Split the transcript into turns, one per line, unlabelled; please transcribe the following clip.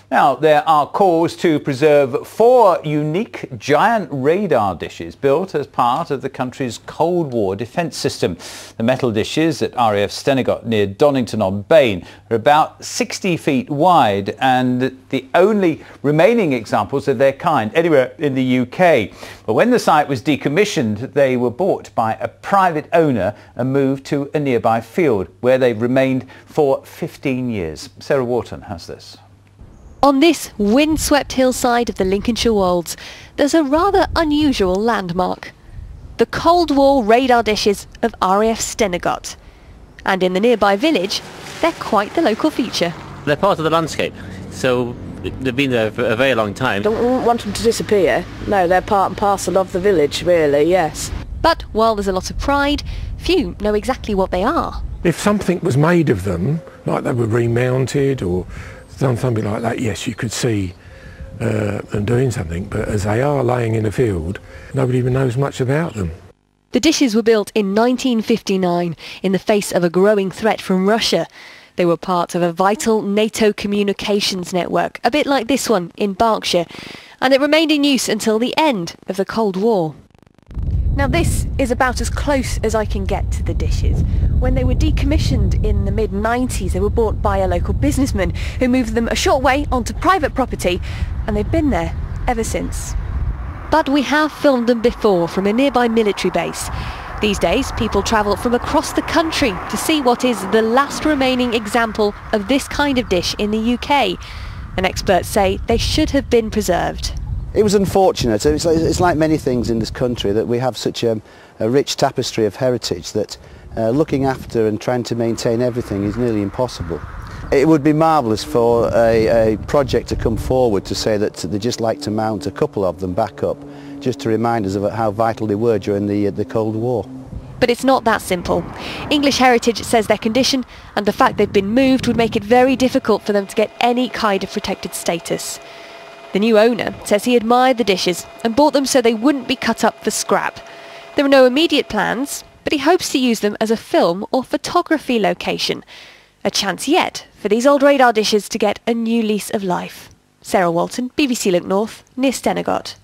Now, there are calls to preserve 4 unique giant radar dishes built as part of the country's Cold War defence system. The metal dishes at RAF Stenigot near Donington-on-Bain are about 60 feet wide and the only remaining examples of their kind anywhere in the UK. But when the site was decommissioned, they were bought by a private owner and moved to a nearby field where they've remained for 15 years. Sarah Wharton has this.
On this windswept hillside of the Lincolnshire Wolds, there's a rather unusual landmark. The Cold War radar dishes of RAF Stenigot. And in the nearby village, they're quite the local feature.
They're part of the landscape, so they've been there for a very long time.
Don't want them to disappear. No, they're part and parcel of the village, really, yes.
But while there's a lot of pride, few know exactly what they are.
If something was made of them, like they were remounted or done something like that, yes, you could see them doing something, but as they are laying in a field, nobody even knows much about them.
The dishes were built in 1959 in the face of a growing threat from Russia. They were part of a vital NATO communications network, a bit like this one in Berkshire, and it remained in use until the end of the Cold War. Now this is about as close as I can get to the dishes. When they were decommissioned in the mid-90s, they were bought by a local businessman who moved them a short way onto private property, and they've been there ever since. But we have filmed them before from a nearby military base. These days, people travel from across the country to see what is the last remaining example of this kind of dish in the UK. And experts say they should have been preserved.
It was unfortunate. It's like many things in this country that we have such a rich tapestry of heritage that looking after and trying to maintain everything is nearly impossible. It would be marvellous for a project to come forward to say that they'd just like to mount a couple of them back up, just to remind us of how vital they were during the Cold War.
But it's not that simple. English Heritage says their condition and the fact they've been moved would make it very difficult for them to get any kind of protected status. The new owner says he admired the dishes and bought them so they wouldn't be cut up for scrap. There are no immediate plans, but he hopes to use them as a film or photography location. A chance yet for these old radar dishes to get a new lease of life. Sarah Walton, BBC Look North, near Stenigot.